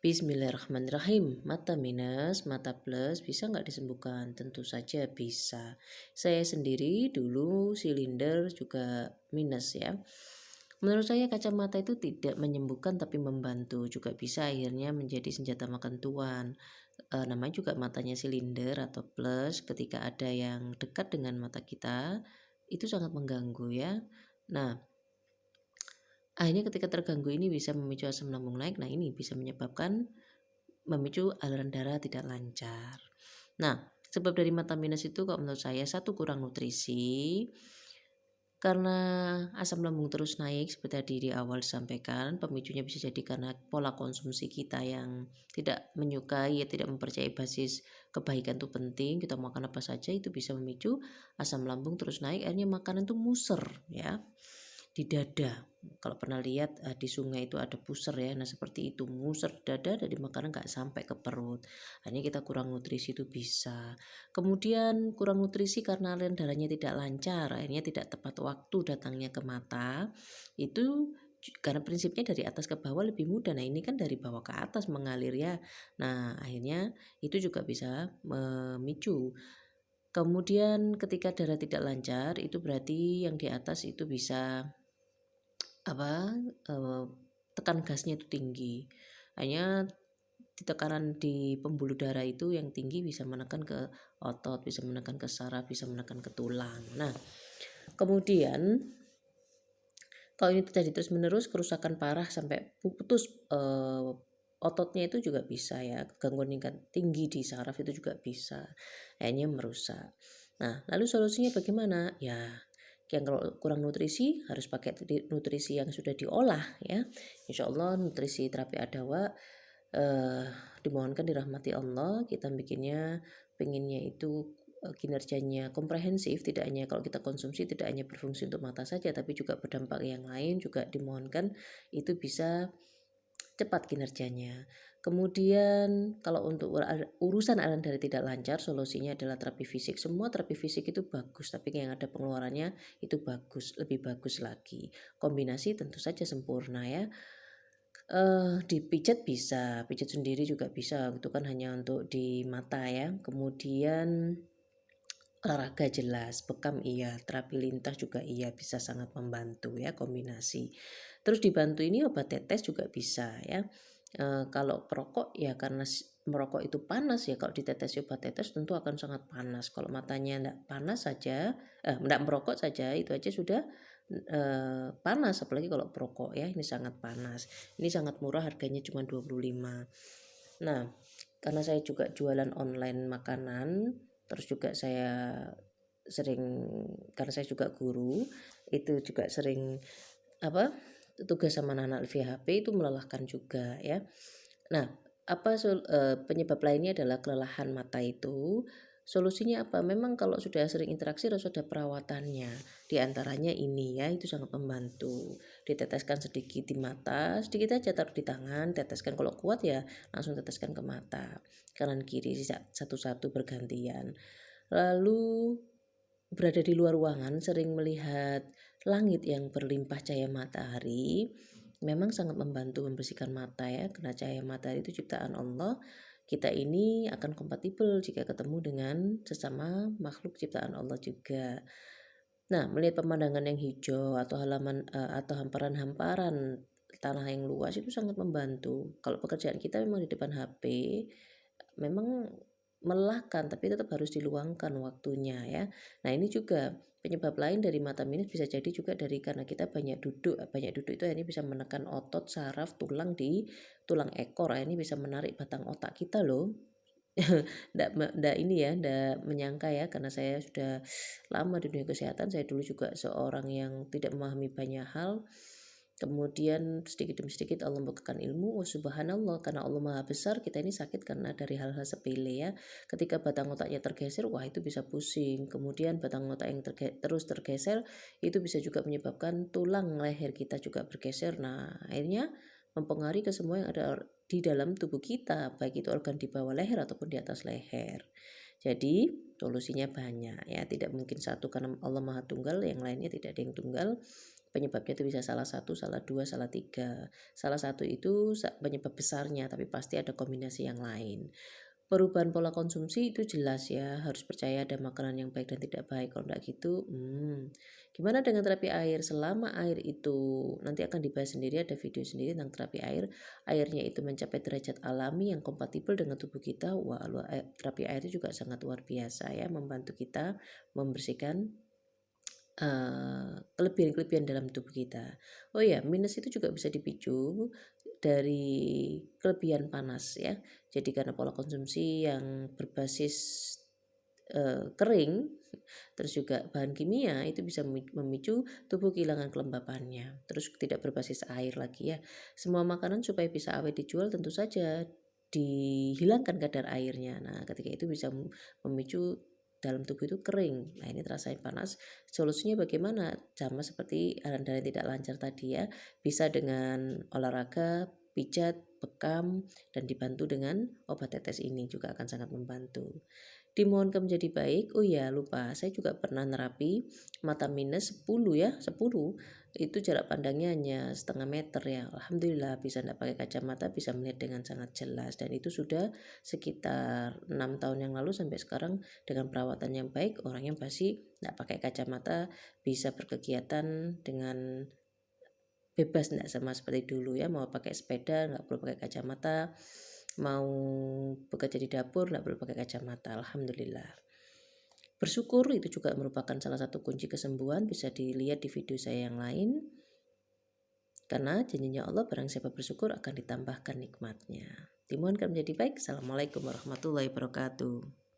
Bismillahirrahmanirrahim. Mata minus, mata plus bisa nggak disembuhkan? Tentu saja bisa. Saya sendiri dulu silinder juga minus ya. Menurut saya kacamata itu tidak menyembuhkan tapi membantu. Juga bisa akhirnya menjadi senjata makan tuan. Namanya juga matanya silinder atau plus ketika ada yang dekat dengan mata kita itu sangat mengganggu ya. Nah, akhirnya ketika terganggu ini bisa memicu asam lambung naik. Nah, ini bisa menyebabkan memicu aliran darah tidak lancar. Nah, sebab dari mata minus itu kalau menurut saya satu kurang nutrisi, karena asam lambung terus naik seperti tadi di awal disampaikan, pemicunya bisa jadi karena pola konsumsi kita yang tidak menyukai, ya tidak mempercayai basis kebaikan itu penting, kita makan apa saja itu bisa memicu asam lambung terus naik, akhirnya makanan itu muser ya di dada. Kalau pernah lihat di sungai itu ada puser ya, nah seperti itu muser dada dari makanan nggak sampai ke perut. Hanya kita kurang nutrisi itu bisa. Kemudian kurang nutrisi karena aliran darahnya tidak lancar, akhirnya tidak tepat waktu datangnya ke mata. Itu karena prinsipnya dari atas ke bawah lebih mudah. Nah ini kan dari bawah ke atas mengalir ya. Nah akhirnya itu juga bisa memicu. Kemudian ketika darah tidak lancar itu berarti yang di atas itu bisa apa tekan gasnya itu tinggi, hanya di tekanan di pembuluh darah itu yang tinggi bisa menekan ke otot, bisa menekan ke saraf, bisa menekan ke tulang. Nah kemudian kalau ini terjadi terus menerus, kerusakan parah sampai putus ototnya itu juga bisa ya, gangguan tingkat tinggi di saraf itu juga bisa, akhirnya merusak. Nah lalu solusinya bagaimana ya? Yang kalau kurang nutrisi harus pakai nutrisi yang sudah diolah ya. Insya Allah nutrisi terapi Adawa dimohonkan dirahmati Allah, kita bikinnya pengennya itu kinerjanya komprehensif, tidak hanya kalau kita konsumsi tidak hanya berfungsi untuk mata saja tapi juga berdampak yang lain, juga dimohonkan itu bisa cepat kinerjanya. Kemudian kalau untuk urusan aliran darah tidak lancar, solusinya adalah terapi fisik. Semua terapi fisik itu bagus, tapi yang ada pengeluarannya itu bagus, lebih bagus lagi. Kombinasi tentu saja sempurna ya. Dipijat bisa, pijat sendiri juga bisa, itu kan hanya untuk di mata ya. Kemudian olahraga jelas, bekam iya, terapi lintas juga iya, bisa sangat membantu ya kombinasi. Terus dibantu ini obat tetes juga bisa ya. Kalau perokok ya karena merokok itu panas ya, kalau ditetes obat tetes tentu akan sangat panas. Kalau matanya enggak panas saja, enggak merokok saja itu aja sudah panas, apalagi kalau perokok ya, ini sangat panas. Ini sangat murah, harganya cuma 25. Nah, karena saya juga jualan online makanan, terus juga saya sering, karena saya juga guru, itu juga sering apa tugas sama anak-anak VHP itu melelahkan juga ya. Nah, penyebab lainnya adalah kelelahan mata itu. Solusinya apa? Memang kalau sudah sering interaksi harus ada perawatannya. Di antaranya ini ya, itu sangat membantu. Diteteskan sedikit di mata, sedikit aja taruh di tangan, teteskan kalau kuat ya langsung teteskan ke mata. Kanan kiri satu-satu bergantian. Lalu berada di luar ruangan sering melihat langit yang berlimpah cahaya matahari memang sangat membantu membersihkan mata ya, karena cahaya matahari itu ciptaan Allah. Kita ini akan kompatibel jika ketemu dengan sesama makhluk ciptaan Allah juga. Nah, melihat pemandangan yang hijau atau halaman atau hamparan-hamparan tanah yang luas itu sangat membantu. Kalau pekerjaan kita memang di depan HP, memang melelahkan tapi tetap harus diluangkan waktunya ya. Nah, ini juga penyebab lain dari mata minus bisa jadi juga dari karena kita banyak duduk. Banyak duduk itu ini bisa menekan otot, saraf, tulang di tulang ekor. Ini bisa menarik batang otak kita loh. Ndak ini ya, ndak menyangka ya, karena saya sudah lama di dunia kesehatan. Saya dulu juga seorang yang tidak memahami banyak hal. Kemudian sedikit demi sedikit Allah membukakan ilmu. Oh subhanallah, karena Allah maha besar, kita ini sakit karena dari hal-hal sepele ya. Ketika batang otaknya tergeser, wah itu bisa pusing. Kemudian batang otak yang terus tergeser itu bisa juga menyebabkan tulang leher kita juga bergeser. Nah akhirnya mempengaruhi ke semua yang ada di dalam tubuh kita, baik itu organ di bawah leher ataupun di atas leher. Jadi solusinya banyak ya, tidak mungkin satu karena Allah Maha Tunggal, yang lainnya tidak ada yang tunggal. penyebabnya itu bisa salah satu, salah dua, salah tiga. Salah satu itu penyebab besarnya, tapi pasti ada kombinasi yang lain. Perubahan pola konsumsi itu jelas ya, harus percaya ada makanan yang baik dan tidak baik. Kalau enggak gitu, gimana dengan terapi air? Selama air itu nanti akan dibahas sendiri, ada video sendiri tentang terapi air. Airnya itu mencapai derajat alami yang kompatibel dengan tubuh kita. Wah, terapi air itu juga sangat luar biasa ya, membantu kita membersihkan kelebihan-kelebihan dalam tubuh kita. Oh ya, minus itu juga bisa dipicu dari kelebihan panas ya. Jadi karena pola konsumsi yang berbasis kering, terus juga bahan kimia itu bisa memicu tubuh kehilangan kelembapannya. Terus tidak berbasis air lagi ya. Semua makanan supaya bisa awet dijual tentu saja dihilangkan kadar airnya. Nah, ketika itu bisa memicu dalam tubuh itu kering. Nah, ini terasa panas. Solusinya bagaimana? Sama seperti aliran tidak lancar tadi ya. Bisa dengan olahraga, pijat, bekam, dan dibantu dengan obat tetes ini juga akan sangat membantu. Dimohonkan menjadi baik. Oh ya, lupa. Saya juga pernah nerapi mata minus 10 ya, 10. Itu jarak pandangnya hanya setengah meter ya. Alhamdulillah bisa tidak pakai kacamata, bisa melihat dengan sangat jelas. Dan itu sudah sekitar 6 tahun yang lalu sampai sekarang dengan perawatan yang baik, orangnya pasti tidak pakai kacamata, bisa berkegiatan dengan bebas, tidak sama seperti dulu ya. Mau pakai sepeda nggak perlu pakai kacamata, mau bekerja di dapur nggak perlu pakai kacamata. Alhamdulillah. Bersyukur itu juga merupakan salah satu kunci kesembuhan, bisa dilihat di video saya yang lain. Karena janjinya Allah, barang siapa bersyukur akan ditambahkan nikmatnya. Dimohonkan menjadi baik. Assalamualaikum warahmatullahi wabarakatuh.